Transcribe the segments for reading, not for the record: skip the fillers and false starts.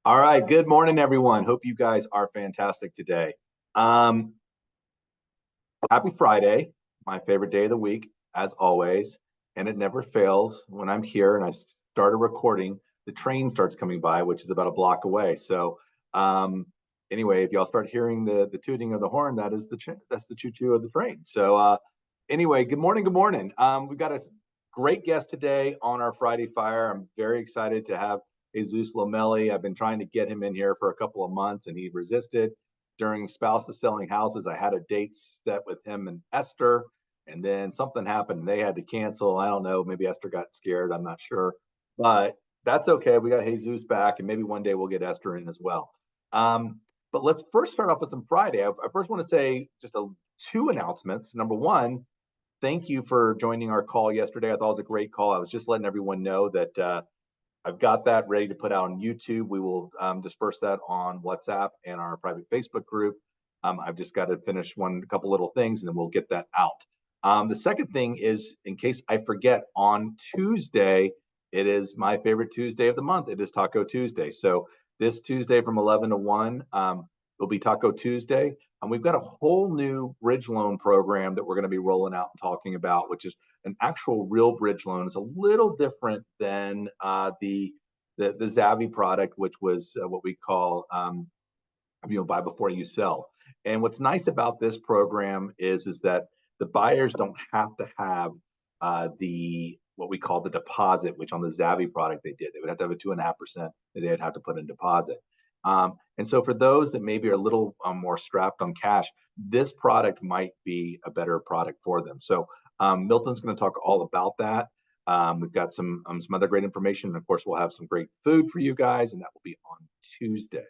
All right. Good morning, everyone. Hope you guys are fantastic today. Um, Happy Friday, my favorite day of the week, as always. And it never fails when I'm here and I started recording, the train starts coming by, which is about a block away. So, anyway, if y'all start hearing the tooting of the horn, that's the choo-choo of the train. So, anyway, good morning. Good morning. We've got a great guest today on our Friday Fire. I'm very excited to have Jesus Lomeli. I've been trying to get him in here for a couple of months and he resisted. During Spouse to Selling Houses, I had a date set with him and Esther, and then something happened and they had to cancel. I don't know, maybe Esther got scared, I'm not sure. But that's okay. We got Jesus back, and maybe one day we'll get Esther in as well. But let's first start off with some Friday. I first want to say just two announcements. Number one, thank you for joining our call yesterday. I thought it was a great call. I was just letting everyone know that I've got that ready to put out on YouTube. We will disperse that on WhatsApp and our private Facebook group. I've just got to finish a couple little things, and then we'll get that out. The second thing is, in case I forget, on Tuesday, it is my favorite Tuesday of the month. It is Taco Tuesday. So this Tuesday from 11 to 1 will be Taco Tuesday. And we've got a whole new bridge loan program that we're going to be rolling out and talking about, which is an actual real bridge loan. It's a little different than the Zavvy product, which was what we call buy before you sell. And what's nice about this program is that the buyers don't have to have the what we call the deposit, which on the Zavvy product they did. They would have to have a 2.5% that they'd have to put in deposit. And so for those that maybe are a little more strapped on cash, this product might be a better product for them. So Milton's going to talk all about that. We've got some other great information. And of course, we'll have some great food for you guys, and that will be on Tuesday.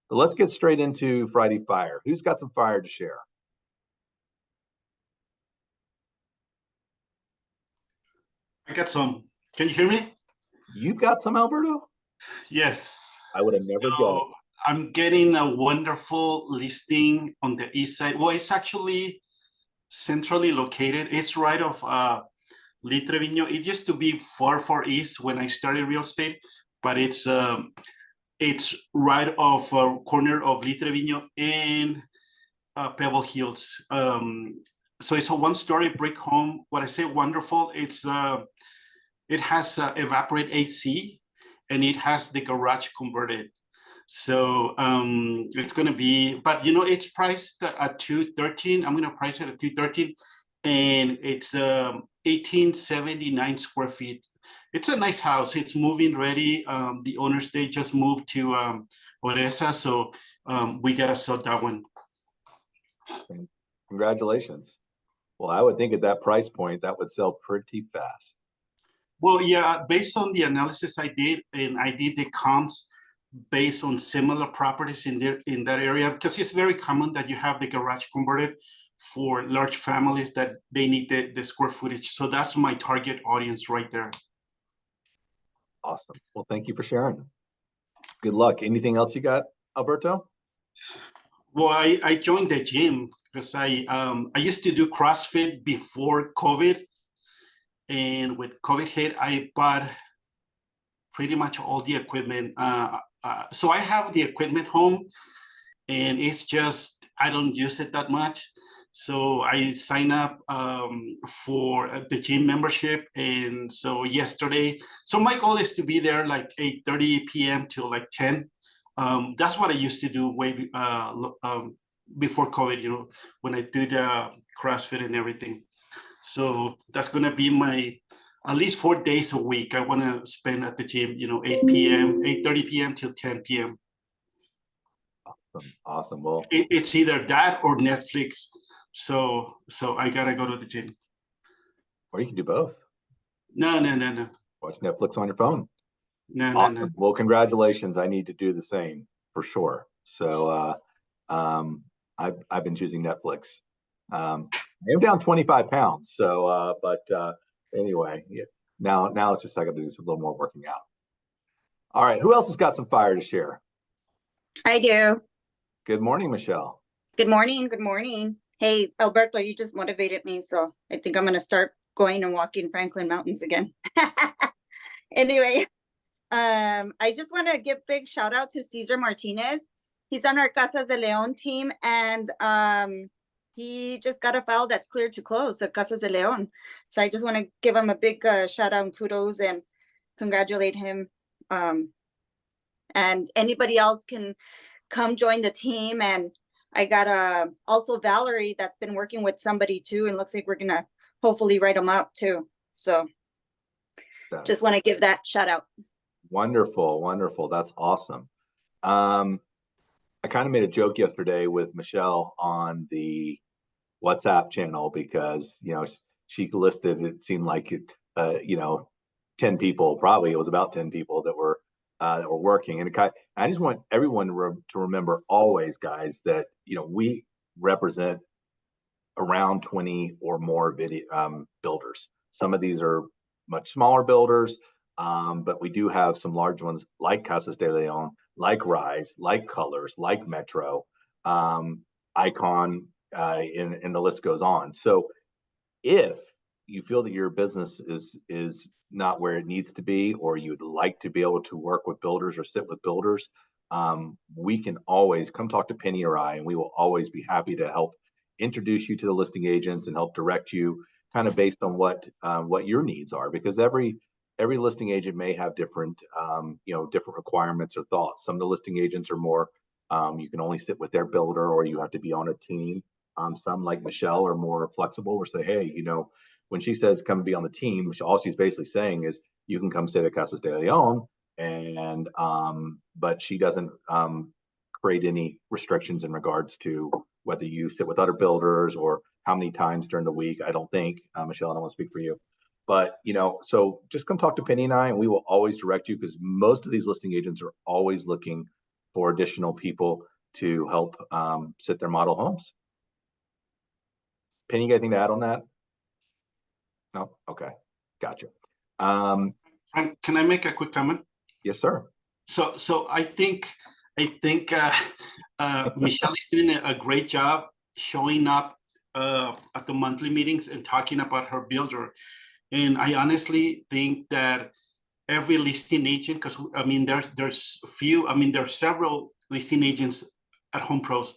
But let's get straight into Friday Fire. Who's got some fire to share? I got some. Can you hear me? You've got some, Alberto? Yes. I would have never guessed. I'm getting a wonderful listing on the east side. Well, it's actually centrally located. It's right off Lee Trevino. It used to be far east when I started real estate, but it's right off a corner of Lee Trevino and Pebble Hills. So it's a one-story brick home. When I say wonderful, it has evaporate AC, and it has the garage converted. So it's going to be, but it's priced at $213. I'm going to price it at $213, and it's 1879 square feet. It's a nice house. It's moving ready. The owners, they just moved to Odessa, so we got to sell that one. Congratulations. Well, I would think at that price point, that would sell pretty fast. Well, yeah, based on the analysis I did, and I did the comps based on similar properties in that area, because it's very common that you have the garage converted for large families that they need the square footage. So that's my target audience right there. Awesome. Well, thank you for sharing. Good luck. Anything else you got, Alberto? Well, I joined the gym because I used to do CrossFit before COVID. And with COVID hit, I bought pretty much all the equipment. So I have the equipment home, and it's just, I don't use it that much. So I sign up for the gym membership. And so yesterday, so my goal is to be there like 8:30 p.m. till like 10. That's what I used to do way before COVID, when I did CrossFit and everything. So that's going to be my at least 4 days a week. I want to spend at the gym, 8 p.m., 8:30 p.m. till 10 p.m. Awesome. Well, it's either that or Netflix. So I got to go to the gym. Or you can do both. No. Watch Netflix on your phone. No. Awesome. Well, congratulations. I need to do the same for sure. So I've been choosing Netflix. I'm down 25 pounds. So, anyway, yeah. Now it's just I got to do a little more working out. All right. Who else has got some fire to share? I do. Good morning, Michelle. Good morning. Good morning. Hey, Alberto, you just motivated me. So I think I'm going to start going and walking Franklin Mountains again. Anyway, I just want to give big shout out to Cesar Martinez. He's on our Casas de Leon team, and he just got a file that's cleared to close at Casas de Leon. So I just want to give him a big shout out and kudos and congratulate him. And anybody else can come join the team. And I got also Valerie that's been working with somebody too, and looks like we're gonna hopefully write them up too. So just want to give that shout out. Wonderful, wonderful. That's awesome. I kind of made a joke yesterday with Michelle on the WhatsApp channel because, you know, she listed, it seemed like, 10 people, probably it was about 10 people that were working. And I just want everyone to remember always, guys, that, you know, we represent around 20 or more builders. Some of these are much smaller builders, but we do have some large ones like Casas de Leon, like Rise, like Colors, like Metro, Icon, and the list goes on. So if you feel that your business is not where it needs to be, or you'd like to be able to work with builders or sit with builders, we can always come talk to Penny or I, and we will always be happy to help introduce you to the listing agents and help direct you kind of based on what your needs are, because every listing agent may have different different requirements or thoughts. Some of the listing agents are more you can only sit with their builder, or you have to be on a team. Some, like Michelle, are more flexible, or say, hey, you know, when she says come be on the team, all she's basically saying is you can come sit at Casas de Leon, and but she doesn't create any restrictions in regards to whether you sit with other builders or how many times during the week. I don't think, Michelle, I don't want to speak for you, but, you know, so just come talk to Penny and I, and we will always direct you, because most of these listing agents are always looking for additional people to help sit their model homes. Penny, you got anything to add on that? No? Okay. Gotcha. Frank, can I make a quick comment? Yes, sir. So I think Michelle is doing a great job showing up at the monthly meetings and talking about her builder. And I honestly think that every listing agent, because I mean, there's a few, I mean, there are several listing agents at Home Pros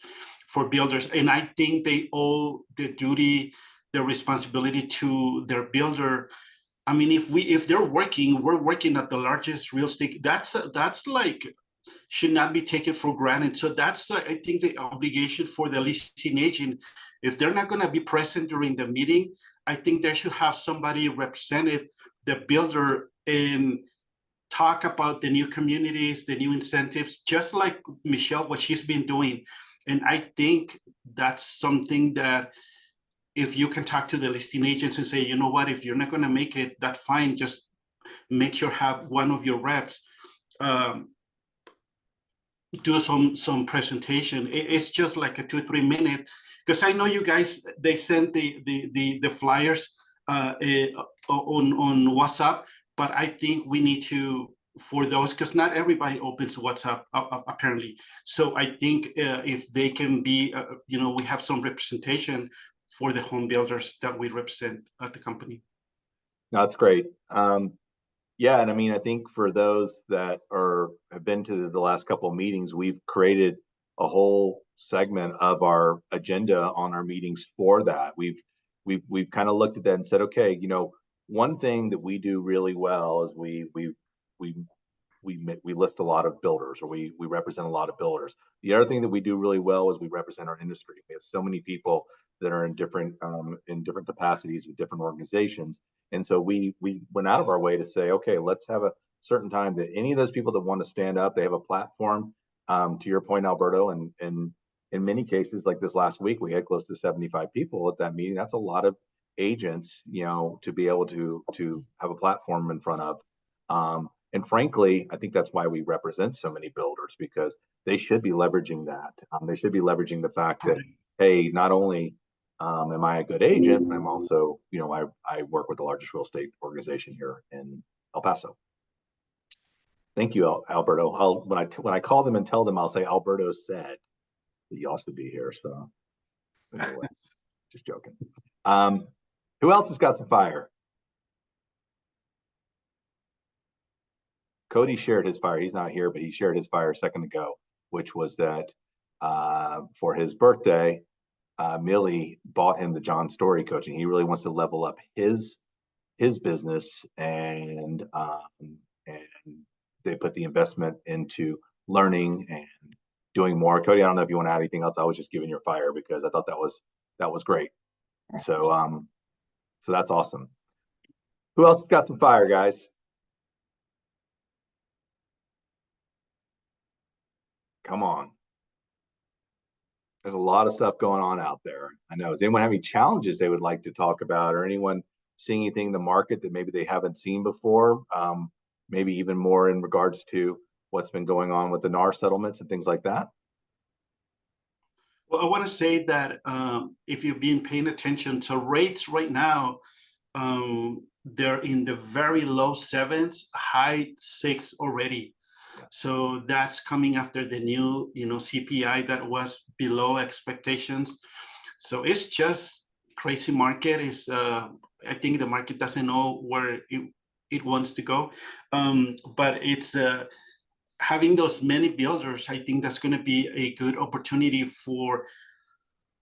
for builders, and I think they owe the duty, the responsibility to their builder. I mean, if they're working, we're working at the largest real estate. That's like should not be taken for granted. So that's I think the obligation for the listing agent. If they're not going to be present during the meeting, I think they should have somebody represented the builder and talk about the new communities, the new incentives, just like Michelle, what she's been doing. And I think that's something that if you can talk to the listing agents and say, you know what, if you're not going to make it, that's fine. Just make sure have one of your reps do some presentation. It's just like a 2-3 minute, because I know you guys, they sent the flyers on WhatsApp, but I think we need to, for those, because not everybody opens WhatsApp apparently. So I think if they can be, we have some representation for the home builders that we represent at the company. That's great. Yeah, and I mean, I think for those that have been to the last couple of meetings, we've created a whole segment of our agenda on our meetings for that. We've kind of looked at that and said, okay, you know, one thing that we do really well is we list a lot of builders, or we represent a lot of builders. The other thing that we do really well is we represent our industry. We have so many people that are in different capacities with different organizations. And so we went out of our way to say, okay, let's have a certain time that any of those people that want to stand up, they have a platform. To your point, Alberto, and in many cases, like this last week, we had close to 75 people at that meeting. That's a lot of agents, you know, to be able to have a platform in front of. And frankly, I think that's why we represent so many builders, because they should be leveraging that. They should be leveraging the fact that, hey, not only am I a good agent, but I'm also, you know, I work with the largest real estate organization here in El Paso. Thank you, Alberto. When I call them and tell them, I'll say Alberto said that you also be here. So anyways, just joking. Who else has got some fire? Cody shared his fire. He's not here, but he shared his fire a second ago, which was that for his birthday, Millie bought him the John Story coaching. He really wants to level up his business, and they put the investment into learning and doing more. Cody, I don't know if you want to add anything else. I was just giving your fire because I thought that was great. So so that's awesome. Who else has got some fire, guys? Come on. There's a lot of stuff going on out there. I know. Does anyone have any challenges they would like to talk about, or anyone seeing anything in the market that maybe they haven't seen before? Maybe even more in regards to what's been going on with the NAR settlements and things like that? Well, I want to say that if you've been paying attention to rates right now, they're in the very low 7s, high 6 already. So that's coming after the new, CPI that was below expectations. So it's just crazy market. I think the market doesn't know where it wants to go, but it's having those many builders. I think that's going to be a good opportunity for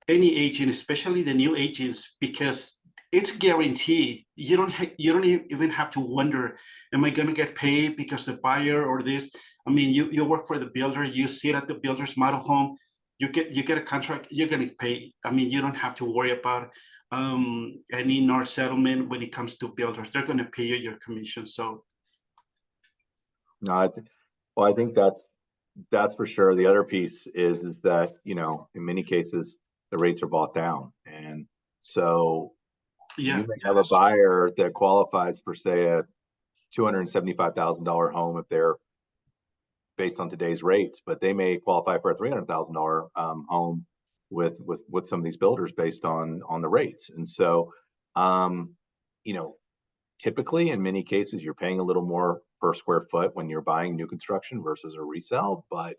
any agent, especially the new agents, because it's guaranteed. You don't even have to wonder, am I going to get paid because the buyer or this? I mean, you work for the builder, you sit at the builder's model home, you get a contract, you're going to pay. I mean, you don't have to worry about any NAR settlement when it comes to builders. They're going to pay you your commission. So, no, I think that's for sure. The other piece is that in many cases the rates are bought down, and so you may have a buyer that qualifies for, say, a $275,000 home if they're based on today's rates, but they may qualify for a $300,000 home with some of these builders based on the rates. And so, typically in many cases you're paying a little more per square foot when you're buying new construction versus a resale. But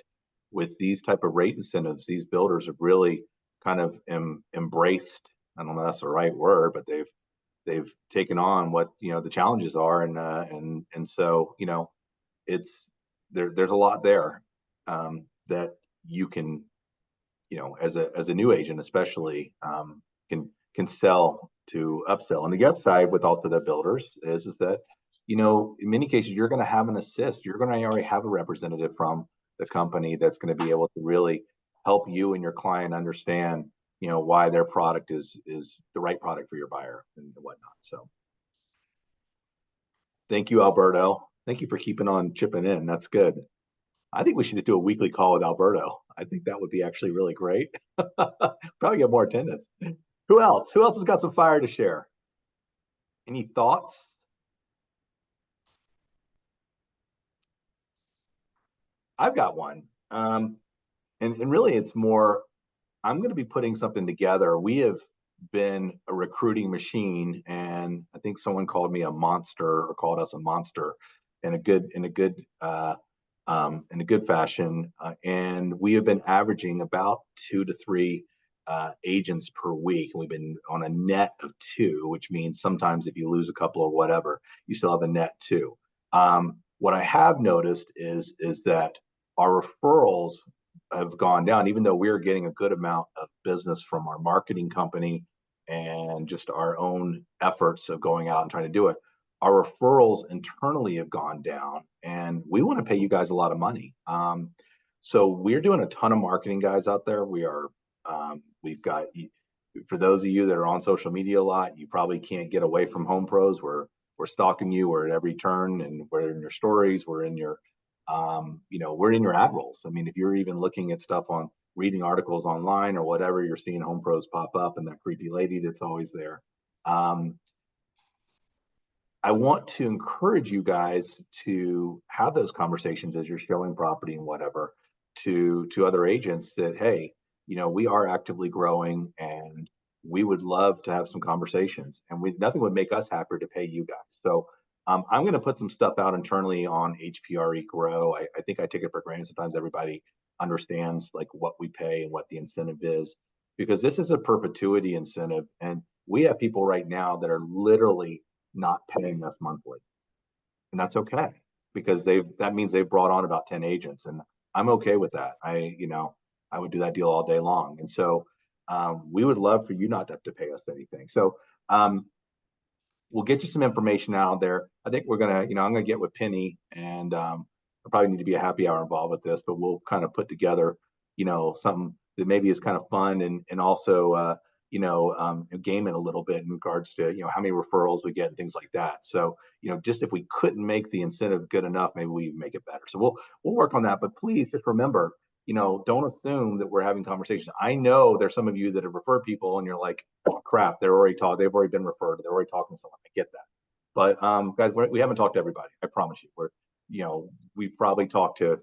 with these type of rate incentives, these builders have really kind of embraced, I don't know if that's the right word, but they've taken on what the challenges are, and so it's there's a lot there that you can as a new agent especially can sell to upsell. And the upside with also the builders is that in many cases you're going to have an assist. You're going to already have a representative from the company that's going to be able to really help you and your client understand why their product is the right product for your buyer and whatnot. So thank you, Alberto. Thank you for keeping on chipping in. That's good. I think we should do a weekly call with Alberto. I think that would be actually really great. Probably get more attendance. Who else has got some fire to share? Any thoughts? I've got one. And really it's more, I'm going to be putting something together. We have been a recruiting machine, and I think someone called me a monster, or called us a monster in a good fashion. And we have been averaging about 2 to 3 agents per week. And we've been on a net of 2, which means sometimes if you lose a couple or whatever, you still have a net 2. What I have noticed is that our referrals have gone down, even though we're getting a good amount of business from our marketing company and just our own efforts of going out and trying to do it. Our referrals internally have gone down, and we want to pay you guys a lot of money. So we're doing a ton of marketing, guys, out there. We've got, for those of you that are on social media a lot, you probably can't get away from Home Pros. We're stalking you. We're at every turn, and we're in your stories. We're in your we're in your ad rolls. I mean, if you're even looking at stuff on reading articles online or whatever, you're seeing Home Pros pop up and that creepy lady that's always there. I want to encourage you guys to have those conversations as you're showing property and whatever to other agents that, hey, we are actively growing and we would love to have some conversations, and nothing would make us happier to pay you guys. So I'm going to put some stuff out internally on HPRE Grow. I think I take it for granted. Sometimes everybody understands like what we pay and what the incentive is, because this is a perpetuity incentive. And we have people right now that are literally not paying us monthly, and that's okay. because that means they've brought on about 10 agents, and I'm okay with that. I would do that deal all day long. And so we would love for you not to have to pay us anything. So we'll get you some information out there. I think we're gonna, I'm gonna get with Penny, and I probably need to be a happy hour involved with this, but we'll kind of put together, something that maybe is kind of fun and also game it a little bit in regards to how many referrals we get and things like that. So just if we couldn't make the incentive good enough, maybe we make it better. So we'll work on that. But please just remember, don't assume that we're having conversations. I know there's some of you that have referred people and you're like, oh crap, they've already been referred, they're already talking to someone. I get that. But guys, we haven't talked to everybody. I promise you. We've probably talked to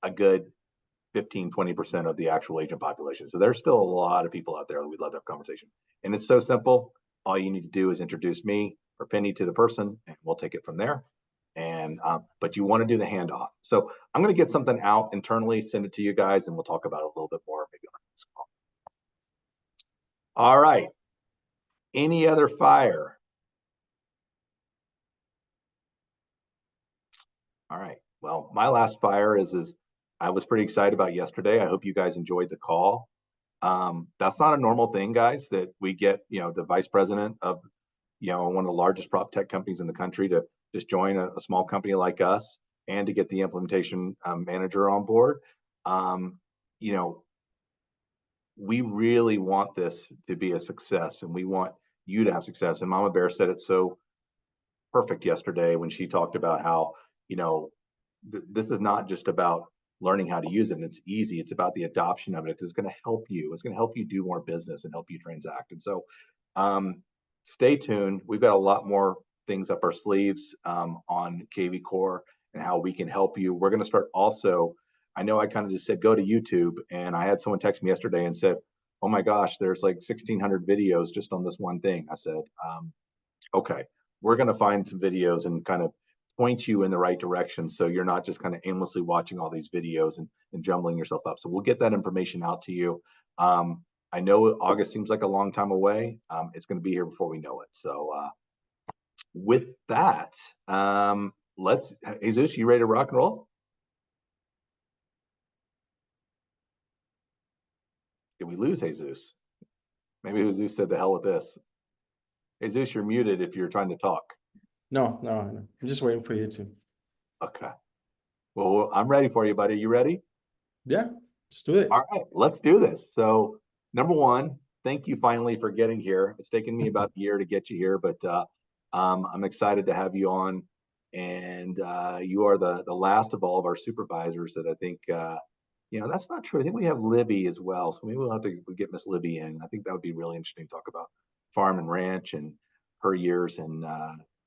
a good 15-20% of the actual agent population. So there's still a lot of people out there that we'd love to have a conversation. And it's so simple. All you need to do is introduce me or Penny to the person, and we'll take it from there. And but you want to do the handoff. So I'm going to get something out internally, send it to you guys, and we'll talk about it a little bit more maybe on this call. All right. Any other fire? All right. Well, my last fire is I was pretty excited about yesterday. I hope you guys enjoyed the call. That's not a normal thing, guys, that we get, the vice president of, one of the largest prop tech companies in the country to just join a small company like us, and to get the implementation manager on board. We really want this to be a success, and we want you to have success. And Mama Bear said it so perfect yesterday when she talked about how, this is not just about learning how to use it and it's easy. It's about the adoption of it. It's going to help you. It's going to help you do more business and help you transact. And so stay tuned. We've got a lot more things up our sleeves on KV Core and how we can help you. We're going to start also, I know I kind of just said, go to YouTube, and I had someone text me yesterday and said, oh my gosh, there's like 1,600 videos just on this one thing. I said, okay, we're going to find some videos and kind of point you in the right direction, so you're not just kind of aimlessly watching all these videos and jumbling yourself up. So we'll get that information out to you. I know August seems like a long time away. It's going to be here before we know it. So with that, Jesus, you ready to rock and roll? Did we lose Jesus? Maybe Jesus said the hell with this. Jesus, you're muted if you're trying to talk. No. I'm just waiting for you to. Okay. Well, I'm ready for you, buddy. You ready? Yeah, let's do it. All right, let's do this. So, number one, thank you finally for getting here. It's taken me about a year to get you here, but I'm excited to have you on. And you are the last of all of our supervisors that I think, that's not true. I think we have Libby as well. So maybe we'll have to get Miss Libby in. I think that would be really interesting to talk about farm and ranch and her years and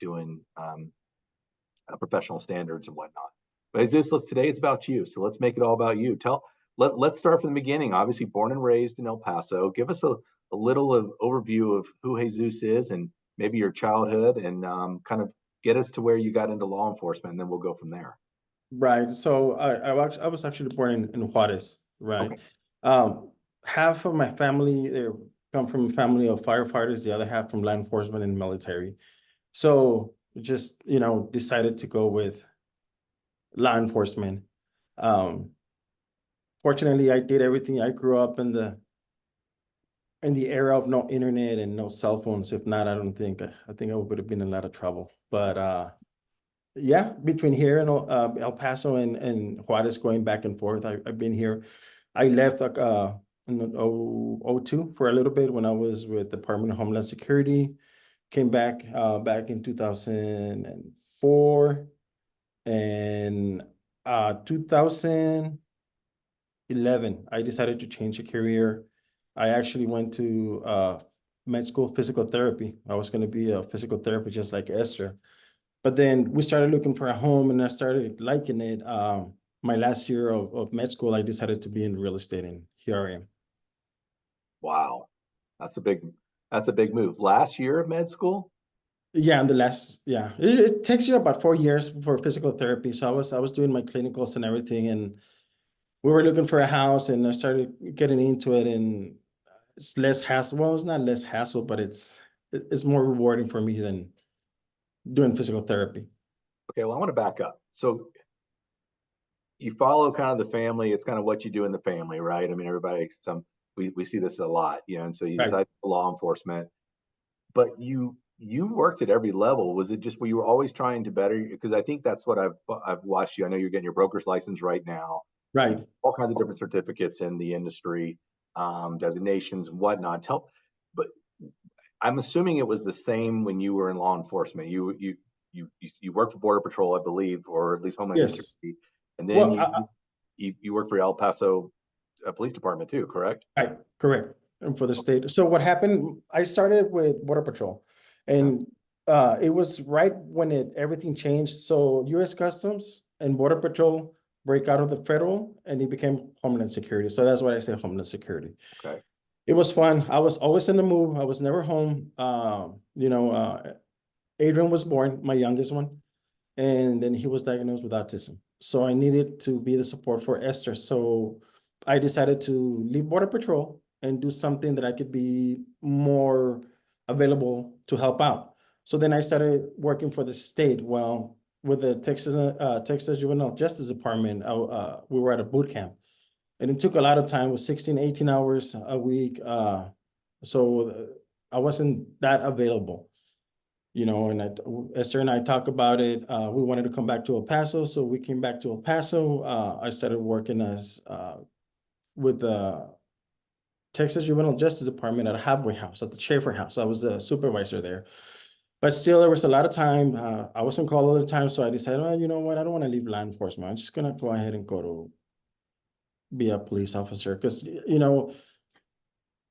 doing professional standards and whatnot. But Jesus, today is about you. So let's make it all about you. Let's start from the beginning. Obviously born and raised in El Paso. Give us a little overview of who Jesus is and maybe your childhood, and kind of get us to where you got into law enforcement, and then we'll go from there. Right. So I was actually born in Juarez, right? Okay. Half of my family, they come from a family of firefighters, the other half from law enforcement and military. So just, decided to go with law enforcement. Fortunately, I did everything. I grew up in the era of no internet and no cell phones. If not, I think I would have been in a lot of trouble. But yeah, between here and El Paso and Juarez, going back and forth, I've been here. I left in 2002 for a little bit when I was with the Department of Homeland Security. Came back in 2004, and 2011, I decided to change a career. I actually went to med school physical therapy. I was going to be a physical therapist just like Esther. But then we started looking for a home, and I started liking it. My last year of med school, I decided to be in real estate, and here I am. Wow, that's a big move. Last year of med school? Yeah, it takes you about 4 years for physical therapy. So I was doing my clinicals and everything, and we were looking for a house, and I started getting into it, and it's less hassle. Well, it's not less hassle, but it's more rewarding for me than doing physical therapy. Okay, well, I want to back up. So you follow kind of the family. It's kind of what you do in the family, right? I mean, everybody, we see this a lot, you know, and so you Right. decide law enforcement, but you worked at every level. Was it just where you were always trying to better? Because I think that's what I've watched you. I know you're getting your broker's license right now. Right. All kinds of different certificates in the industry, designations and whatnot. But I'm assuming it was the same when you were in law enforcement. You worked for Border Patrol, I believe, or at least Homeland Yes. Security, and then Well, you worked for El Paso Police Department too, correct? right, correct. And for the state. So what happened, I started with Border Patrol, and it was right when everything changed. So US Customs and Border Patrol break out of the federal, and it became Homeland Security. So that's why I say Homeland Security. Okay. It was fun. I was always in the move. I was never home. Adrian was born, my youngest one, and then he was diagnosed with autism. So I needed to be the support for Esther. So I decided to leave Border Patrol and do something that I could be more available to help out. So then I started working for the state. Well, with the Texas Juvenile Justice Department, we were at a boot camp. And it took a lot of time, it was 16, 18 hours a week. So I wasn't that available, you know, and Esther and I talked about it. We wanted to come back to El Paso, so we came back to El Paso. I started working with the Texas Juvenile Justice Department at a halfway house, at the Schaefer House. I was a supervisor there. But still, there was a lot of time. I was on call all the time, so I decided, well, you know what, I don't want to leave law enforcement. I'm just gonna go ahead and go to be a police officer, because you know,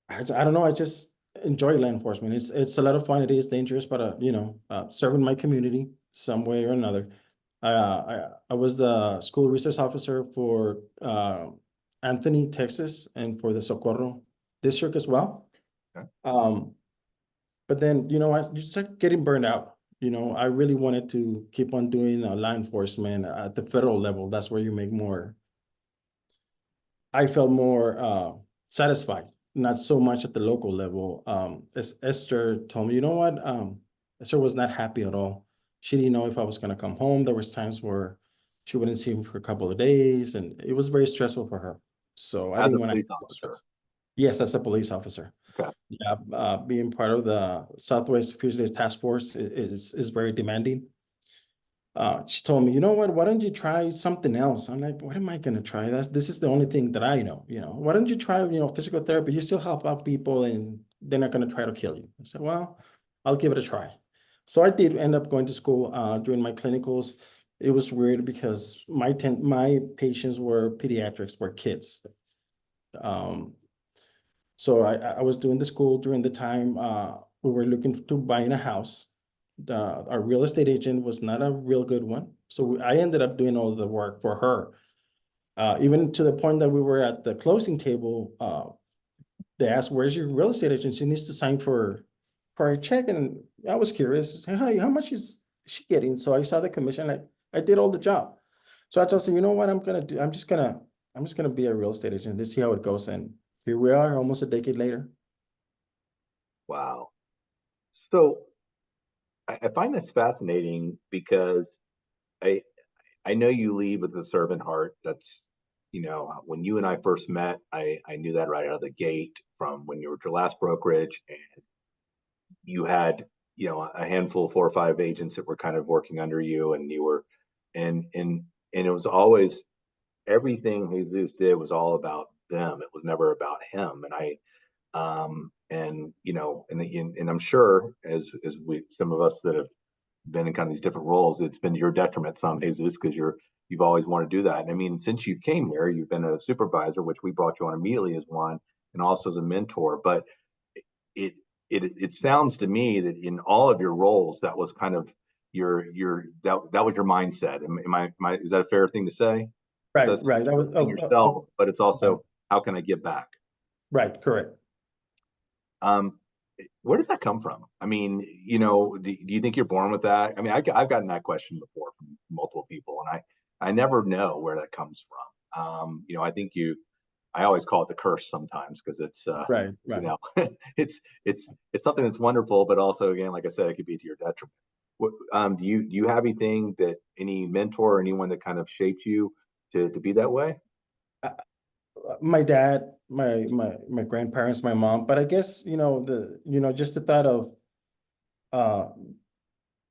I don't know, I just enjoy law enforcement. It's a lot of fun. It is dangerous, but serving my community some way or another. I was the school resource officer for Anthony, Texas, and for the Socorro district as well. Okay. But then, you know, I just started getting burned out. You know, I really wanted to keep on doing law enforcement at the federal level. That's where you make more. I felt more satisfied, not so much at the local level. As Esther told me, you know what? Esther was not happy at all. She didn't know if I was going to come home. There was times where she wouldn't see me for a couple of days, and it was very stressful for her. So I As a didn't want police to. officer. Yes, as a police officer. Okay. Yeah, being part of the Southwest Fugitives Task Force is very demanding. She told me, you know what, why don't you try something else? I'm like, what am I going to try? This is the only thing that I know, you know, why don't you try, physical therapy? You still help out people and they're not going to try to kill you. I said, well, I'll give it a try. So I did end up going to school during my clinicals. It was weird because my patients were pediatrics, were kids. So I was doing the school during the time we were looking to buying a house. Our real estate agent was not a real good one. So I ended up doing all the work for her. Even to the point that we were at the closing table, they asked, where's your real estate agent? She needs to sign for a check. And I was curious, hey, how much is she getting? So I saw the commission, I did all the job. So I told her, you know what I'm gonna do? I'm just gonna be a real estate agent. Let's see how it goes. And here we are, almost a decade later. Wow. So I find this fascinating because I know you leave with a servant heart. That's, when you and I first met, I knew that right out of the gate from when you were at your last brokerage, and you had, a handful of 4 or 5 agents that were kind of working under you, and you were, and it was always, everything Jesus did was all about them. It was never about him. And and I'm sure as some of us that have been in kind of these different roles, it's been to your detriment some, Jesus, because you've always wanted to do that. And I mean, since you came here, you've been a supervisor, which we brought you on immediately as one, and also as a mentor. But it sounds to me that in all of your roles, that was kind of that was your mindset. Is that a fair thing to say? Right, so right. Yourself, but it's also how can I give back? Right, correct. Where does that come from? I mean, do you think you're born with that? I mean, I've gotten that question before from multiple people, and I never know where that comes from. I think I always call it the curse sometimes, because it's right. it's something that's wonderful, but also, again, like I said, it could be to your detriment. What, do you have anything that any mentor or anyone that kind of shaped you to be that way? My dad, my grandparents, my mom, but I guess, just the thought of uh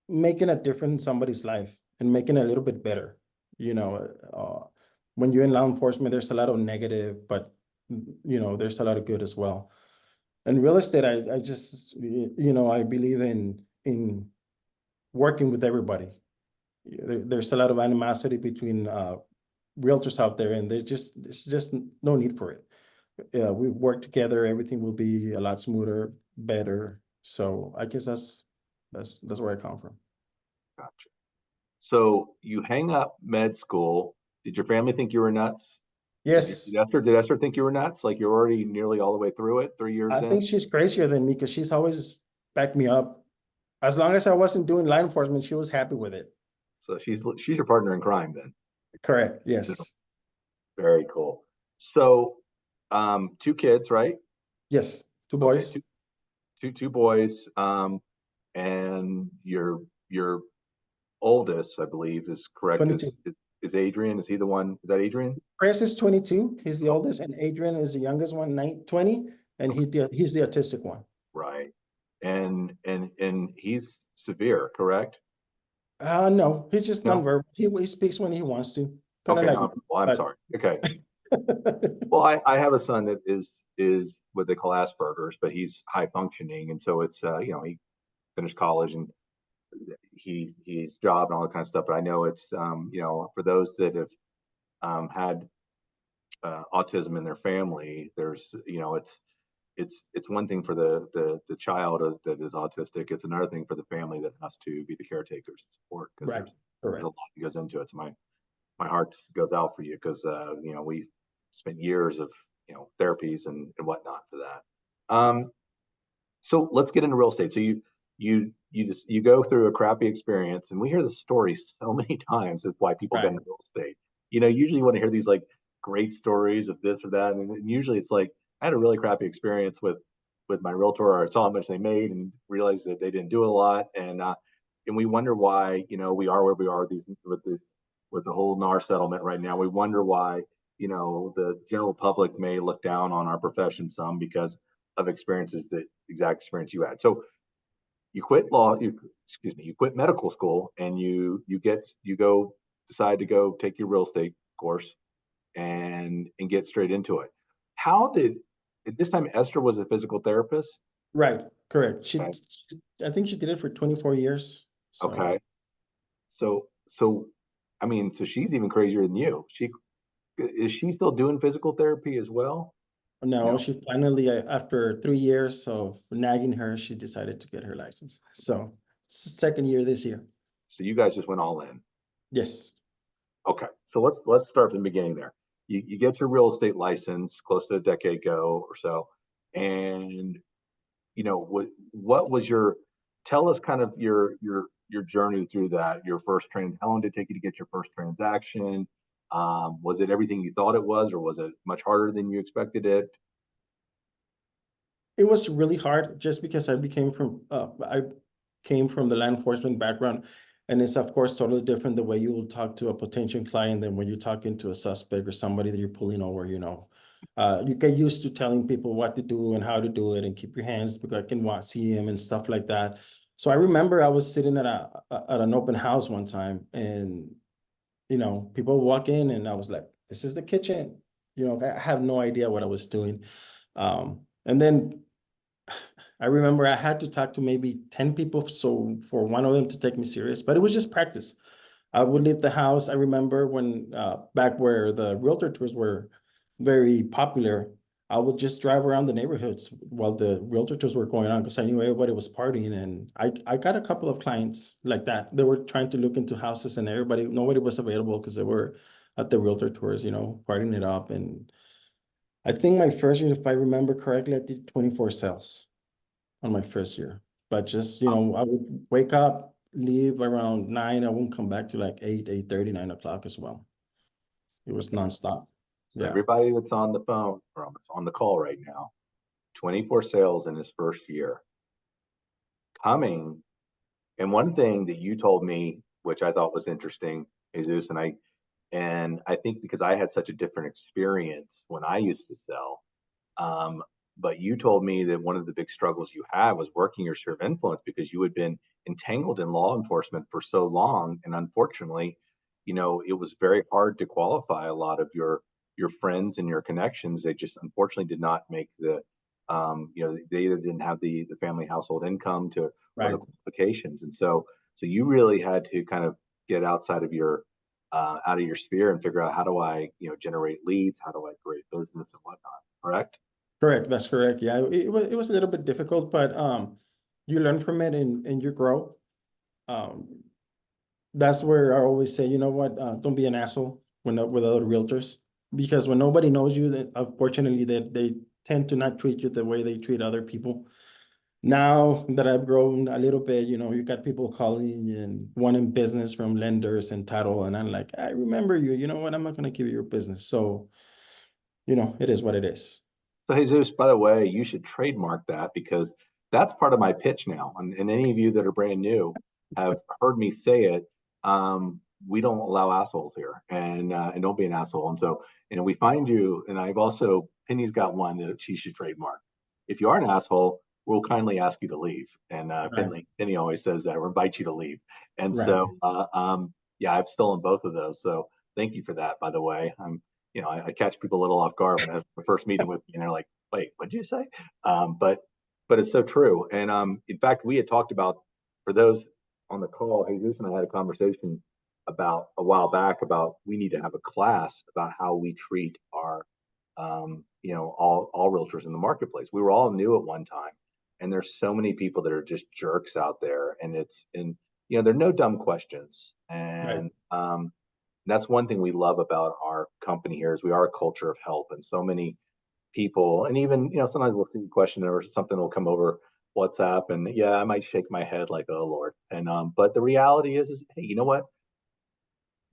making a difference in somebody's life and making it a little bit better. When you're in law enforcement, there's a lot of negative, but there's a lot of good as well. And real estate, I just, I believe in working with everybody. There's a lot of animosity between realtors out there, and there's just no need for it. We work together, everything will be a lot smoother, better. So I guess that's where I come from. Gotcha. So you hang up med school. Did your family think you were nuts? Yes, Did Esther think you were nuts? Like you're already nearly all the way through it, 3 years I in? think she's crazier than me because she's always backed me up. As long as I wasn't doing law enforcement, she was happy with it. So she's your partner in crime then. Correct. Yes. Very cool. So, 2 kids, right? Yes. Two Okay, boys. two boys. And your oldest, I believe, is correct. 22. Is Adrian? Is he the one? Is that Adrian? Chris is 22. He's the oldest, and Adrian is the youngest one, 20, and he's the autistic one. Right. And he's severe, correct? No, he's just No? nonverbal. He speaks when he wants to. Kind Okay, of no, like. well, I'm but- sorry. Okay. Well, I have a son that is what they call Asperger's, but he's high functioning, and so it's he finished college and he's job and all that kind of stuff. But I know it's for those that have had autism in their family, there's it's one thing for the child that is autistic. It's another thing for the family that has to be the caretakers and support, because Right. there's Correct. a lot that goes into it. So my heart goes out for you, because we spent years of therapies and whatnot for that. So let's get into real estate. So you go through a crappy experience, and we hear the stories so many times of why people get Right. into real estate. Usually you want to hear these like great stories of this or that, and usually it's like, I had a really crappy experience with my realtor, or I saw how much they made and realized that they didn't do a lot, and we wonder why we are where we are with the whole NAR settlement right now. We wonder why the general public may look down on our profession some because of experiences, that exact experience you had. So you quit you quit medical school, and you decide to go take your real estate course and get straight into it. How did, at this time, Esther was a physical therapist? Right. Correct. Okay. I think she did it for 24 years. So. Okay. So I mean, so she's even crazier than you. Is she still doing physical therapy as well? No, No. she finally, after 3 years of nagging her, she decided to get her license. So it's the second year this year. So you guys just went all in. Yes. Okay. So let's start from the beginning there. You get your real estate license close to a decade ago or so, and what was tell us kind of your journey through that, your first how long did it take you to get your first transaction? Was it everything you thought it was, or was it much harder than you expected it? It was really hard just because I came from the law enforcement background, and it's of course totally different the way you will talk to a potential client than when you're talking to a suspect or somebody that you're pulling over. You get used to telling people what to do and how to do it, and keep your hands because I can see him and stuff like that. So I remember I was sitting at an open house one time, and people walk in, and I was like, "This is the kitchen." I have no idea what I was doing, and then I remember I had to talk to maybe 10 people, so for one of them to take me serious, but it was just practice. I would leave the house. I remember when back where the realtor tours were very popular, I would just drive around the neighborhoods while the realtor tours were going on, because I knew everybody was partying, and I got a couple of clients like that. They were trying to look into houses, and nobody was available because they were at the realtor tours, partying it up. And I think my first year, if I remember correctly, I did 24 sales on my first year. But just, I would wake up, leave around 9. I wouldn't come back to like 8, 8:30, 9 o'clock as well. It was nonstop. So Yeah. everybody that's on the phone or on the call right now, 24 sales in his first year, coming And one thing that you told me, which I thought was interesting, Jesus, and I think because I had such a different experience when I used to sell, but you told me that one of the big struggles you had was working your sphere of influence because you had been entangled in law enforcement for so long, and unfortunately, it was very hard to qualify a lot of your friends and your connections. They just unfortunately did not make the they either didn't have the family household income to or the qualifications, and so you really had to kind of get outside of your sphere and figure out, how do I generate leads, how do I create business and whatnot. Correct? Correct. That's correct. Yeah, it was a little bit difficult, but you learn from it and you grow. That's where I always say, you know what, don't be an asshole with other realtors, because when nobody knows you, that unfortunately they tend to not treat you the way they treat other people. Now that I've grown a little bit, you got people calling and wanting business from lenders and title, and I'm like, I remember you. You know what? I'm not going to give you your business. So, it is what it is. So Jesus, by the way, you should trademark that, because that's part of my pitch now. And any of you that are brand new have heard me say it. We don't allow assholes here, and don't be an asshole. And so, we find you, and I've also, Penny's got one that she should trademark. If you are an asshole, we'll kindly ask you to leave. And Penny always says that, or invite you to leave. And so, yeah, I've stolen both of those. So thank you for that, by the way. I catch people a little off guard when I have the first meeting with me, and they're like, wait, what'd you say? But it's so true. And in fact, we had talked about, for those on the call, Jesus and I had a conversation about a while back about, we need to have a class about how we treat our all realtors in the marketplace. We were all new at one time, and there's so many people that are just jerks out there, and there are no dumb questions. And that's one thing we love about our company here, is we are a culture of help. And so many people, and even sometimes we'll see a question or something will come over WhatsApp, and I might shake my head like, oh Lord. And but the reality is hey, you know what,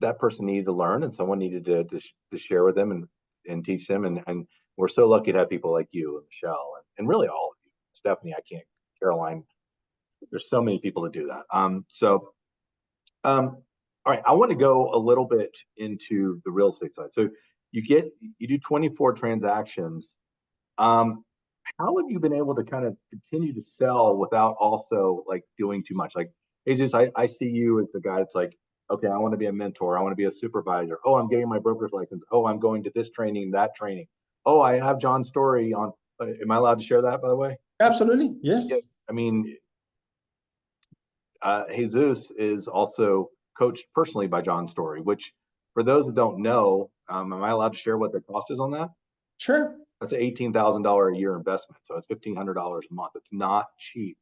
that person needed to learn, and someone needed to share with them and teach them, and we're so lucky to have people like you and Michelle and really all of you, Stephanie, Caroline. There's so many people that do that. All right, I want to go a little bit into the real estate side. So you do 24 transactions. How have you been able to kind of continue to sell without also like doing too much? Like, Jesus, I see you as the guy that's like, okay, I want to be a mentor, I want to be a supervisor. Oh, I'm getting my broker's license. Oh, I'm going to this training, that training. Oh, I have John's story on. Am I allowed to share that, by the way? Absolutely, yes. Yeah, I mean, Jesus is also coached personally by John Story, which, for those that don't know, am I allowed to share what the cost is on that? Sure. That's an $18,000 a year investment. So it's $1,500 a month. It's not cheap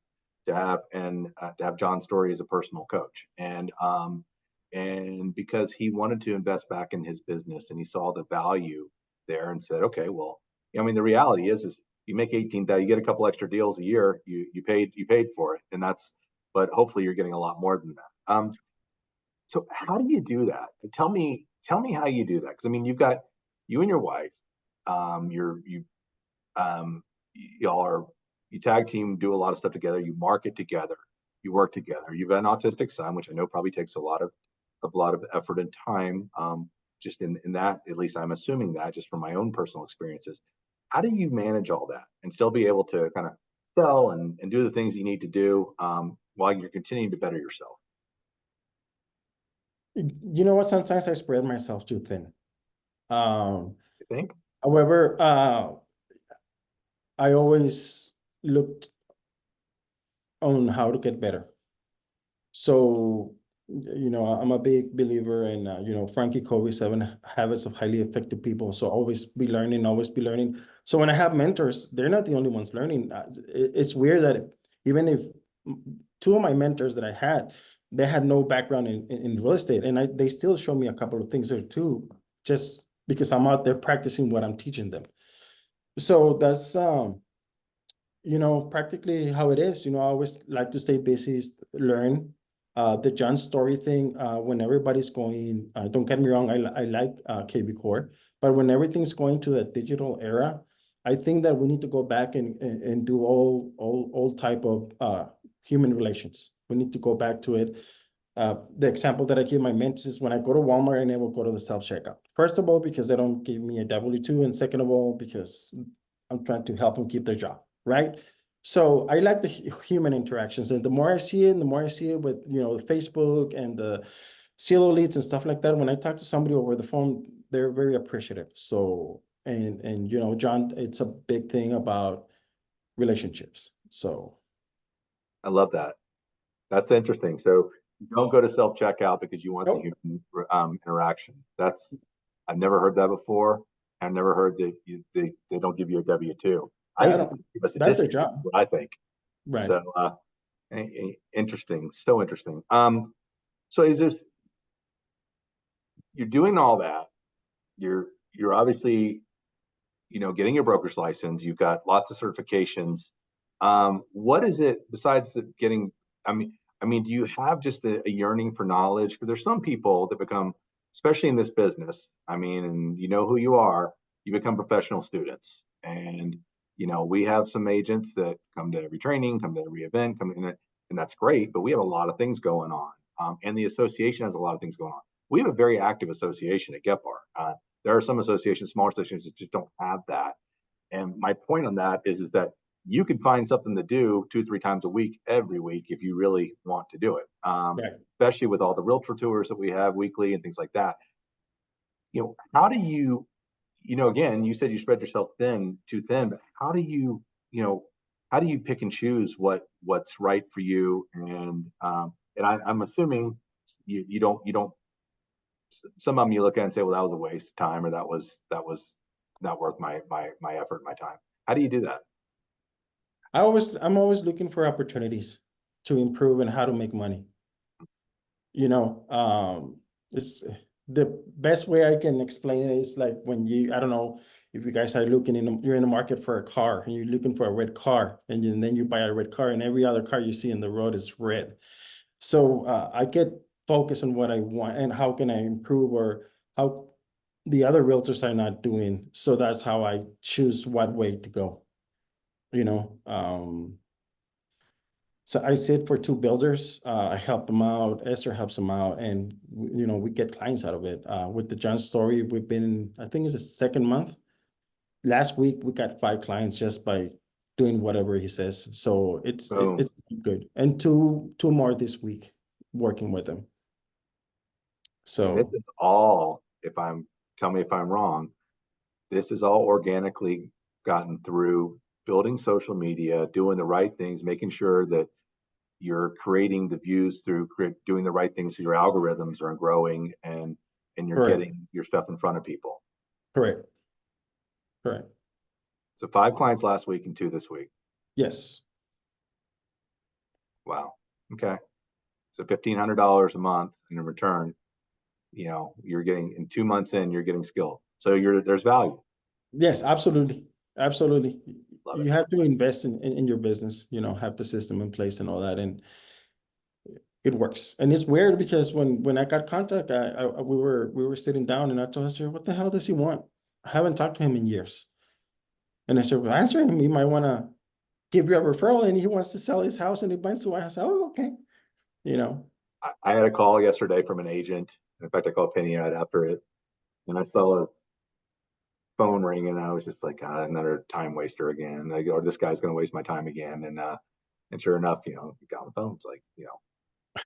to have, and to have John Story as a personal coach. And because he wanted to invest back in his business, and he saw the value there and said, okay, well, I mean, the reality is you make 18,000, you get a couple extra deals a year, you paid for it. And but hopefully you're getting a lot more than that. So how do you do that? Tell me how you do that. Because I mean, you've got you and your wife, you tag team, do a lot of stuff together, you market together, you work together. You've got an autistic son, which I know probably takes a lot of effort and time. Just in that, at least I'm assuming that, just from my own personal experiences. How do you manage all that and still be able to kind of sell and do the things you need to do while you're continuing to better yourself? You know what? Sometimes I spread myself too thin. You think? However, I always looked on how to get better. So, I'm a big believer in, Frankie Covey's 7 Habits of Highly Effective People. So always be learning, always be learning. So when I have mentors, they're not the only ones learning. It's weird that even if 2 of my mentors that I had, they had no background in real estate, and they still show me a couple of things or two, just because I'm out there practicing what I'm teaching them. So that's practically how it is. I always like to stay busy, learn. The John Story thing, when everybody's going, don't get me wrong, I like KB Core, but when everything's going to the digital era, I think that we need to go back and do all type of human relations. we need to go back to it. The example that I give my mentees is when I go to Walmart and they will go to the self-checkout. First of all, because they don't give me a W-2, and second of all, because I'm trying to help them keep their job, right? So I like the human interactions, and the more I see it, and the more I see it with, you know, Facebook and the CLO leads and stuff like that. When I talk to somebody over the phone, they're very appreciative. So, and you know, John, it's a big thing about relationships. So I love that. That's interesting. So you don't go to self-checkout because you want Nope. the human interaction. I've never heard that before. I've never heard that they don't give you a W-2. that's their job. What I think. Right. So interesting. So interesting. So is this, you're doing all that. You're obviously, you know, getting your broker's license. You've got lots of certifications. What is it besides getting, I mean, do you have just a yearning for knowledge? Because there's some people that become, especially in this business, I mean, and you know who you are, you become professional students. And, you know, we have some agents that come to every training, come to every event, come in it, and that's great, but we have a lot of things going on. And the association has a lot of things going on. We have a very active association at GetBar. There are some associations, smaller associations that just don't have that. And my point on that is that you can find something to do 2-3 times a week, every week, if you really want to do it. Right. Especially with all the realtor tours that we have weekly and things like that. You know, how do you, you know, again, you said you spread yourself too thin, but how do you, you know, how do you pick and choose what's right for you? And I'm assuming you don't, some of them you look at and say, well, that was a waste of time, or that was not worth my effort, my time. How do you do that? I'm always looking for opportunities to improve and how to make money. You know, it's the best way I can explain it is like when I don't know if you guys are you're in the market for a car and you're looking for a red car, and then you buy a red car and every other car you see in the road is red. So I get focused on what I want and how can I improve, or how the other realtors are not doing. So that's how I choose what way to go. You know, so I sit for 2 builders. I help them out. Esther helps them out, and you know, we get clients out of it. With the John story, we've been, I think it's the 2nd month. Last week we got 5 clients just by doing whatever he says. So it's good, and two more this week working with them. So this is all, tell me if I'm wrong, this is all organically gotten through building social media, doing the right things, making sure that you're creating the views through doing the right things so your algorithms are growing and you're Correct. getting your stuff in front of people. Correct. So 5 clients last week and 2 this week. Yes. Wow. Okay. So $1,500 a month in return, you know, you're getting in 2 months in, you're getting skill. So there's value. Yes, absolutely. Absolutely. Love You have to invest in your business, you know, have the system in place and all that. And it works. And it's weird because when I got contact, we were sitting down and I told her, what the hell does he want? I haven't talked to him in years. And I said, well, answer him. He might want to give you a referral, and he wants to sell his house and he wants to. I said, oh, okay. You know, I had a call yesterday from an agent. In fact, I called Penny right after it, and I saw a phone ring, and I was just like, another time waster again. Or this guy's going to waste my time again. And sure enough, you know, he got on the phone. It's like, you know,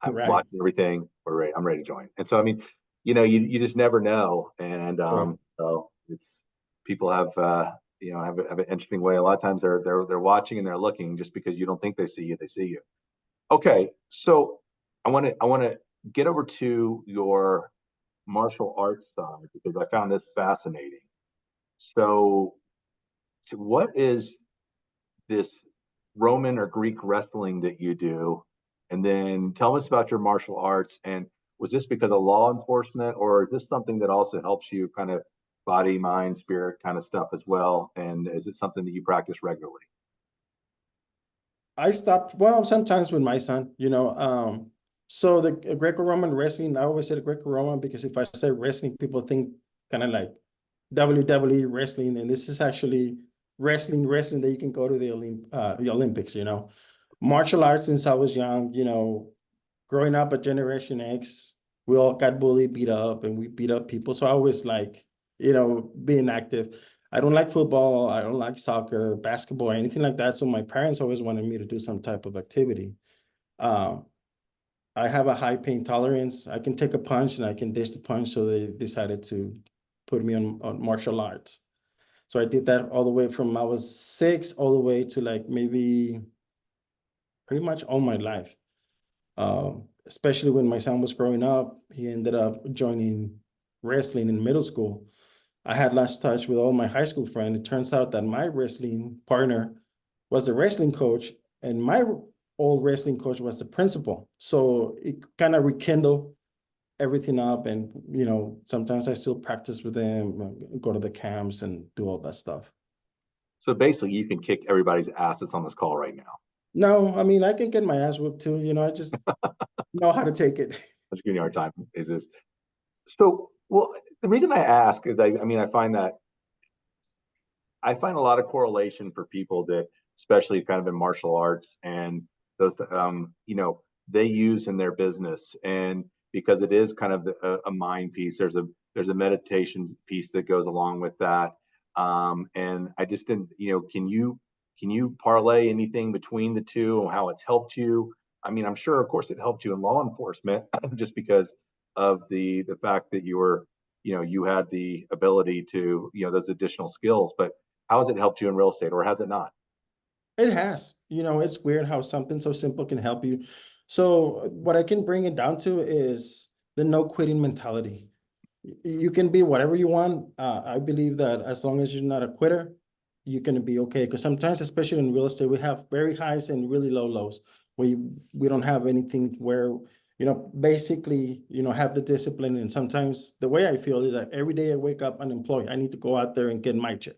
I'm right. watching everything. I'm ready to join. And so, I mean, you know, you just never know. And so it's, people have, you know, have an interesting way. A lot of times they're watching and they're looking just because you don't think they see you, they see you. Okay. So I want to get over to your martial arts side because I found this fascinating. So what is this Roman or Greek wrestling that you do? And then tell us about your martial arts. And was this because of law enforcement, or is this something that also helps you kind of body, mind, spirit kind of stuff as well? And is it something that you practice regularly? I stopped, well, sometimes with my son, you know, so the Greco-Roman wrestling, I always say the Greco-Roman because if I say wrestling, people think kind of like WWE wrestling, and this is actually wrestling that you can go to the Olympics, you know. martial arts since I was young, you know, growing up at Generation X, we all got bullied, beat up, and we beat up people. So I always like, you know, being active. I don't like football. I don't like soccer, basketball, or anything like that. So my parents always wanted me to do some type of activity. Um, I have a high pain tolerance. I can take a punch and I can dish the punch. So they decided to put me on martial arts. So I did that all the way from I was 6 all the way to like maybe pretty much all my life. Especially when my son was growing up, he ended up joining wrestling in middle school. I had lost touch with all my high school friends. It turns out that my wrestling partner was the wrestling coach, and my old wrestling coach was the principal. So it kind of rekindled everything up. And, you know, sometimes I still practice with them, go to the camps and do all that stuff. So basically, you can kick everybody's ass that's on this call right now. No, I mean, I can get my ass whipped too. You know, I just know how to take it. I'm just giving you a hard time. Is this so? Well, the reason I ask is I mean, I find a lot of correlation for people that, especially kind of in martial arts and those, you know, they use in their business, and because it is kind of a mind piece. There's a meditation piece that goes along with that, and I just didn't, you know, can you parlay anything between the two and how it's helped you? I mean, I'm sure, of course, it helped you in law enforcement just because of the fact that you were, you know, you had the ability to, you know, those additional skills. But how has it helped you in real estate, or has it not? It has. You know, it's weird how something so simple can help you. So what I can bring it down to is the no quitting mentality. You can be whatever you want. I believe that as long as you're not a quitter, you're going to be okay. Because sometimes, especially in real estate, we have very highs and really low lows. We don't have anything where, you know, basically, you know, have the discipline. And sometimes the way I feel is that every day I wake up unemployed, I need to go out there and get my check.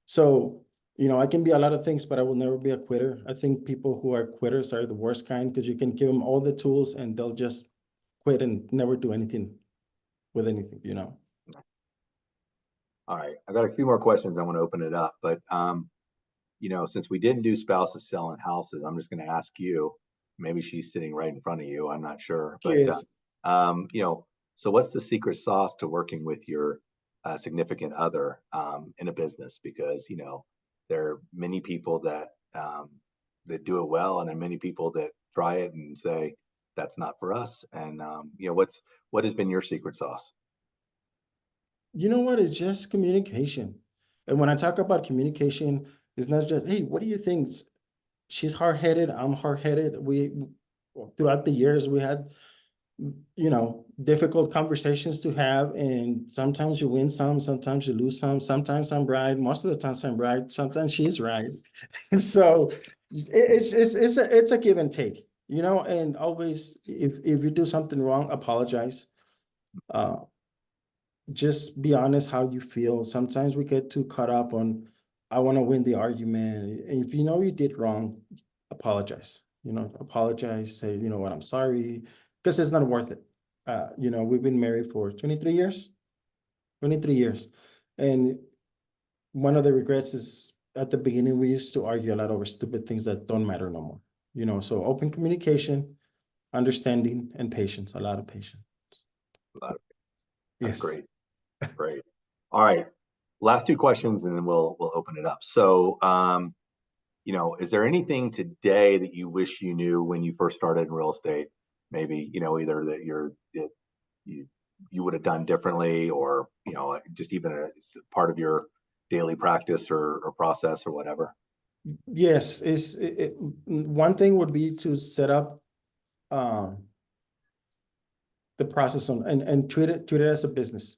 So, you know, I can be a lot of things, but I will never be a quitter. I think people who are quitters are the worst kind, because you can give them all the tools and they'll just quit and never do anything with anything, you know. All right, I got a few more questions. I want to open it up, but you know, since we didn't do spouses selling houses, I'm just going to ask you. Maybe she's sitting right in front of you. I'm not sure, but Yes. you know, so what's the secret sauce to working with your significant other in a business? Because, you know, there are many people that do it well, and there are many people that try it and say that's not for us. And you know, what has been your secret sauce? You know what? It's just communication. And when I talk about communication, it's not just, hey, what do you think? She's hard-headed, I'm hard-headed. We throughout the years we had, you know, difficult conversations to have, and sometimes you win some, sometimes you lose some, sometimes I'm right, most of the times I'm right, sometimes she's right. So it's a give and take, you know, and always if you do something wrong, apologize. Uh, just be honest how you feel. Sometimes we get too caught up on, I want to win the argument. And if you know you did wrong, apologize. You know, apologize, say, you know what, I'm sorry, because it's not worth it. You know, we've been married for 23 years, 23 years. And one of the regrets is at the beginning, we used to argue a lot over stupid things that don't matter no more. You know, so open communication, understanding, and patience, a lot of patience. That's Yes. great. Great. All right. Last two questions and then we'll open it up. So, you know, is there anything today that you wish you knew when you first started in real estate? Maybe, you know, either that you would have done differently, or, you know, just even a part of your daily practice or process or whatever. Yes, one thing would be to set up um, the process on and treat it as a business,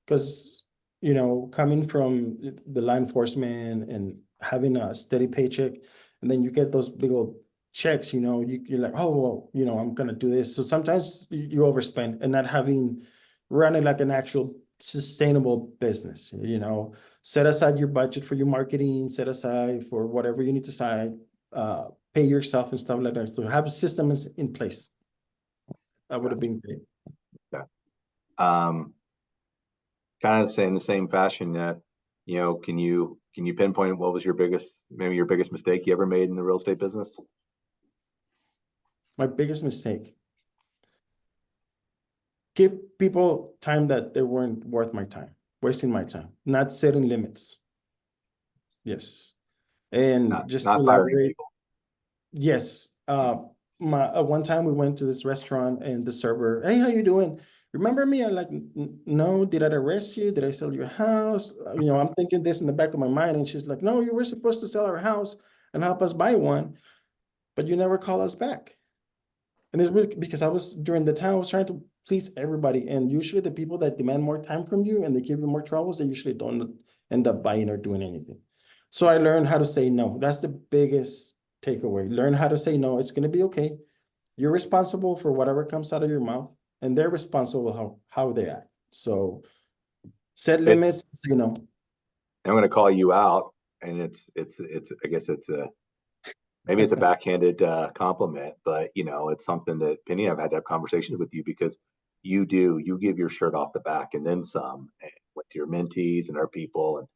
because you know, coming from the law enforcement and having a steady paycheck, and then you get those big old checks, you know, you're like, oh well, you know, I'm gonna do this. So sometimes you overspend and not having running like an actual sustainable business. You know, set aside your budget for your marketing, set aside for whatever you need to side, pay yourself and stuff like that. So have systems in place. That would have been great. Yeah. Kind of saying the same fashion that, you know, can you pinpoint what was maybe your biggest mistake you ever made in the real estate business? My biggest mistake. Give people time that they weren't worth my time, wasting my time, not setting limits. Yes. And just to not firing elaborate, people. yes. One time we went to this restaurant and the server, hey, how you doing? Remember me? I'm like, no, did I arrest you? Did I sell your house? I'm thinking this in the back of my mind. And she's like, no, you were supposed to sell our house and help us buy one, but you never call us back. And it's really because I was during the time I was trying to please everybody. And usually the people that demand more time from you and they give you more troubles, they usually don't end up buying or doing anything. So I learned how to say no. That's the biggest takeaway. Learn how to say no. It's going to be okay. You're responsible for whatever comes out of your mouth, and they're responsible how they act. So set limits, say no. I'm going to call you out, and it's I guess it's maybe it's a backhanded compliment, but it's something that Penny, I've had to have conversations with you because you give your shirt off the back and then some, and with your mentees and our people and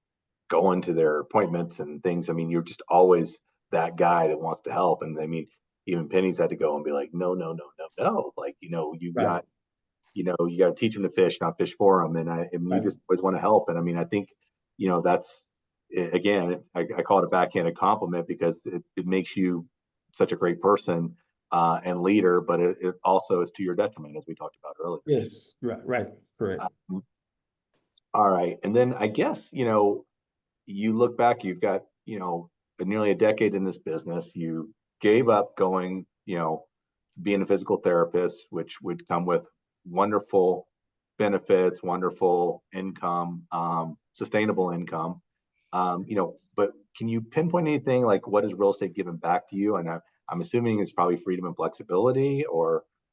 going to their appointments and things. I mean, you're just always that guy that wants to help. And I mean, even Penny's had to go and be like, no. Like, you Right. got, you got to teach them to fish, not fish for them. And Right. you just always want to help. And I mean, I think, that's, again, I call it a backhanded compliment because it makes you such a great person and leader, but it also is to your detriment, as we talked about earlier. Yes, right, correct. All right. And then I guess, you look back, you've got, nearly a decade in this business. You gave up going, being a physical therapist, which would come with wonderful benefits, wonderful income, sustainable income. But can you pinpoint anything like what has real estate given back to you? And I'm assuming it's probably freedom and flexibility,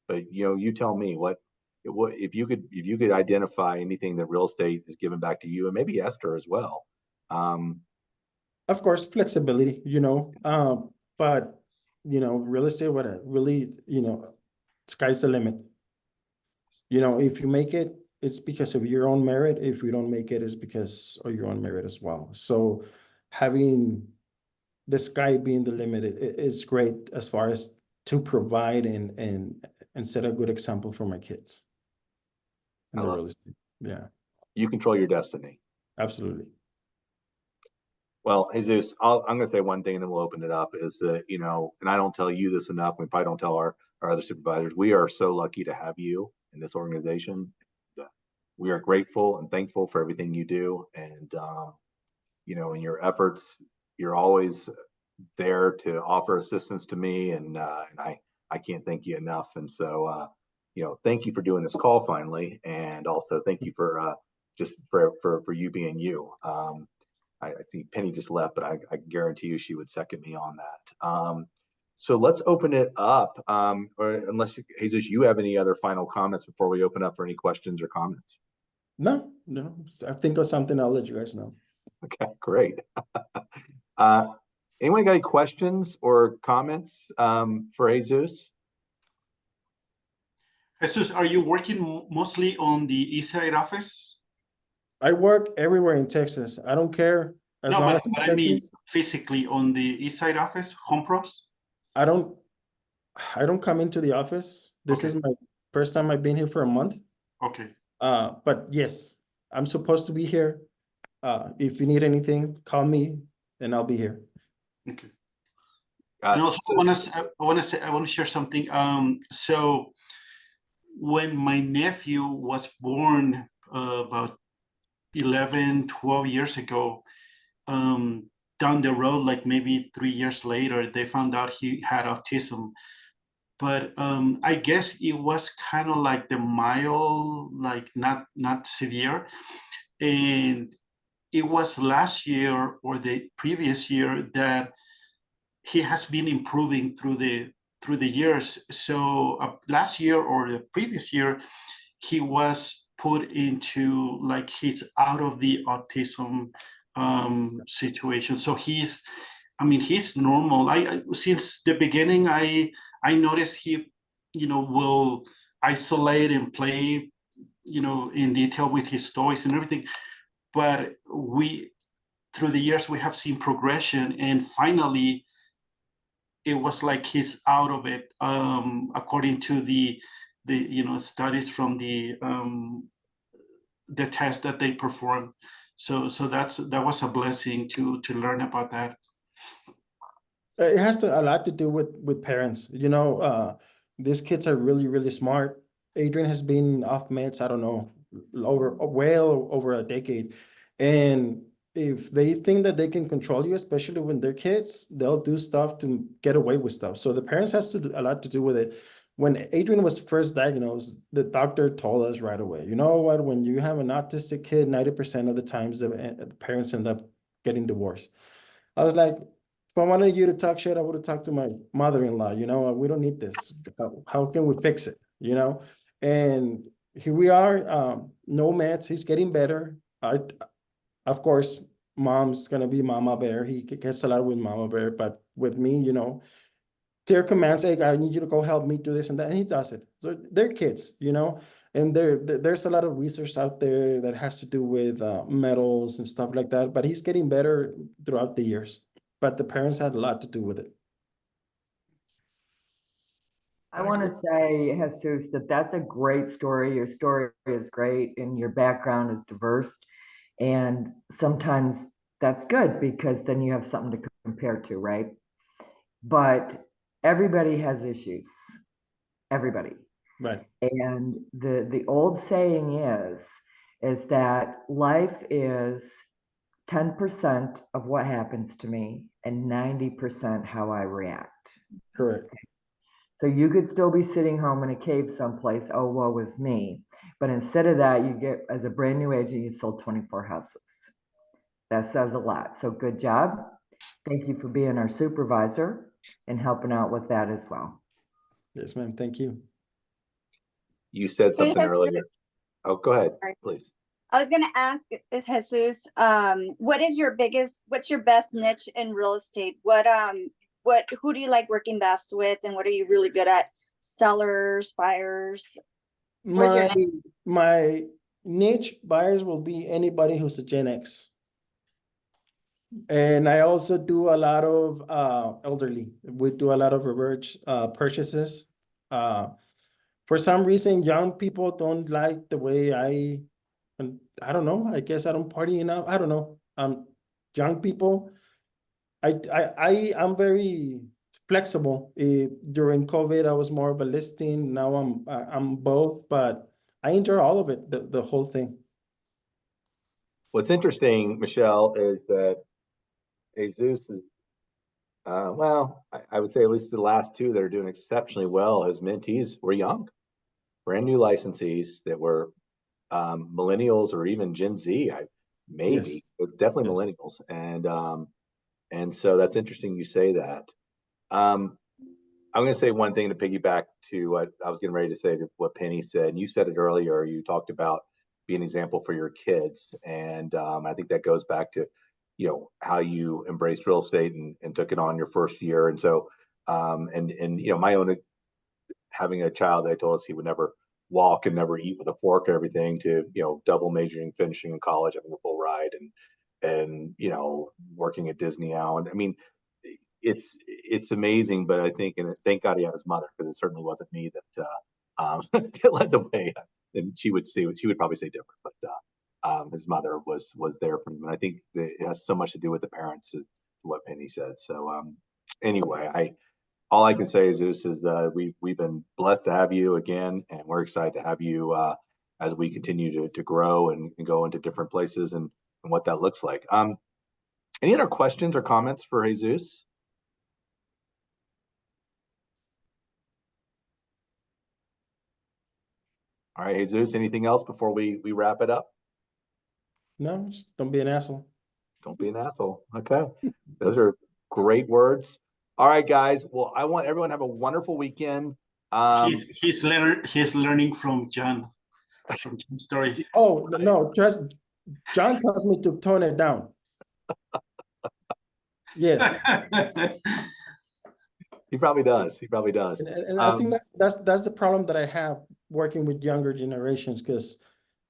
but you tell me what if you could identify anything that real estate has given back to you, and maybe Esther as well. Of course, flexibility, but real estate, sky's the limit. If you make it, it's because of your own merit. If you don't make it, it's because of your own merit as well. So having the sky being the limit is great as far as to provide and set a good example for my kids. In the real estate. Yeah. You control your destiny. Absolutely. Well, Jesus, I'm going to say one thing and then we'll open it up is that, and I don't tell you this enough. We probably don't tell our other supervisors. We are so lucky to have you in this organization. We are grateful and thankful for everything you do. And, in your efforts, you're always there to offer assistance to me. And I can't thank you enough. And so, thank you for doing this call finally. And also thank you for just for you being you. I see Penny just left, but I guarantee you she would second me on that. So let's open it up. Or unless, Jesus, you have any other final comments before we open up for any questions or comments? No. I think of something, I'll let you guys know. Okay, great. Anyone got any questions or comments for Jesus? Jesus, are you working mostly on the East Side office? I work everywhere in Texas. I don't care. No, but I mean physically on the East Side office, Home Pros? I don't come into the office. This is my first time I've been here for a month. Okay. But yes, I'm supposed to be here. If you need anything, call me and I'll be here. Okay. And also I want to share something. So when my nephew was born about 11, 12 years ago, down the road, like maybe 3 years later, they found out he had autism. But I guess it was kind of like the mild, like not severe. And it was last year or the previous year that he has been improving through the years. So last year or the previous year, he was put into like he's out of the autism situation. So he's normal. I since the beginning, I noticed he, will isolate and play, in detail with his toys and everything. But through the years, we have seen progression, and finally, it was like he's out of it, according to the studies from the test that they performed. So that was a blessing to learn about that. It has a lot to do with parents. These kids are really, really smart. Adrian has been off meds, I don't know, well over a decade. And if they think that they can control you, especially when they're kids, they'll do stuff to get away with stuff. So the parents has to do a lot to do with it. When Adrian was first diagnosed, the doctor told us right away, you know what, when you have an autistic kid, 90% of the times the parents end up getting divorced. I was like, if I wanted you to talk shit, I would have talked to my mother-in-law, we don't need this. How can we fix it, And here we are, no meds, he's getting better. Of course, mom's gonna be Mama Bear. He gets a lot with Mama Bear, but with me, clear commands, hey, I need you to go help me do this and that, and he does it. So they're kids, and there's a lot of research out there that has to do with metals and stuff like that, but he's getting better throughout the years. But the parents had a lot to do with it. I want to say, Jesus, that's a great story. Your story is great and your background is diverse. And sometimes that's good because then you have something to compare to, right? But everybody has issues. Everybody. Right. And the old saying is that life is 10% of what happens to me and 90% how I react. Correct. So you could still be sitting home in a cave someplace, oh, woe is me. But instead of that, you get, as a brand new agent, you sold 24 houses. That says a lot. So good job. Thank you for being our supervisor and helping out with that as well. Yes, ma'am. Thank you. You said something Jesus. earlier. Oh, go ahead, Sorry. please. I was gonna ask Jesus, what's your best niche in real estate? Who do you like working best with, and what are you really good at? Sellers, buyers? Where's your My niche buyers will be anybody who's a Gen X. And I also do a lot of elderly. We do a lot of reverse purchases. For some reason, young people don't like the way I don't know. I guess I don't party enough. I don't know. Young people, I'm very flexible. During COVID, I was more of a listing. Now I'm both, but I enjoy all of it, the whole thing. What's interesting, Michelle, is that Jesus is, I would say at least the last two that are doing exceptionally well as mentees were young, brand new licensees that were millennials or even Gen Z, maybe, but definitely millennials. And so that's interesting you say that. I'm going to say one thing to piggyback to what I was getting ready to say, to what Penny said. And you said it earlier. You talked about being an example for your kids. And I think that goes back to, how you embraced real estate and took it on your first year. And so, my own, having a child that I told us he would never walk and never eat with a fork and everything, to, double majoring, finishing in college, having a full ride and working at Disney now. And I mean, it's amazing, but I think, and thank God he had his mother, because it certainly wasn't me that that led the way. And she would probably say different, but his mother was there for him. And I think that it has so much to do with the parents, is what Penny said. So anyway, all I can say is this: we've been blessed to have you again, and we're excited to have you as we continue to grow and go into different places and what that looks like. Any other questions or comments for Jesus? All right, Jesus, anything else before we wrap it up? No, just don't be an asshole. Don't be an asshole. Okay. Those are great words. All right, guys. Well, I want everyone to have a wonderful weekend. He's learning from John, from John's story. Oh, no, John tells me to tone it down. Yes. He probably does. And I think that's the problem that I have working with younger generations, because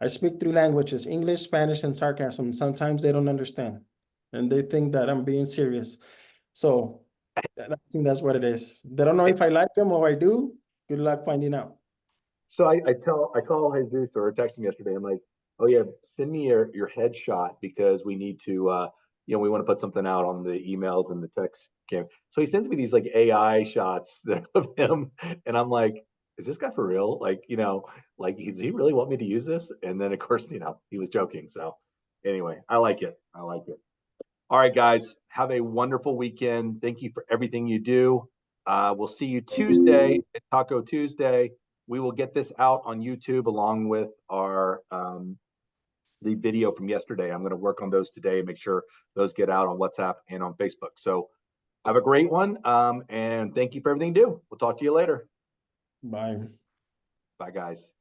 I speak three languages: English, Spanish, and sarcasm. Sometimes they don't understand, and they think that I'm being serious. So I think that's what it is. They don't know if I like them or I do. Good luck finding out. So I call Jesus or text him yesterday. I'm like, oh yeah, send me your headshot because we need to we want to put something out on the emails and the text game. So he sends me these like AI shots of him, and I'm like, is this guy for real? Like, like does he really want me to use this? And then of course, he was joking. So anyway, I like it. I like it. All right, guys, have a wonderful weekend. Thank you for everything you do. We'll see you Tuesday at Taco Tuesday. We will get this out on YouTube along with our the video from yesterday. I'm going to work on those today, make sure those get out on WhatsApp and on Facebook. So have a great one, and thank you for everything you do. We'll talk to you later. Bye. Bye, guys.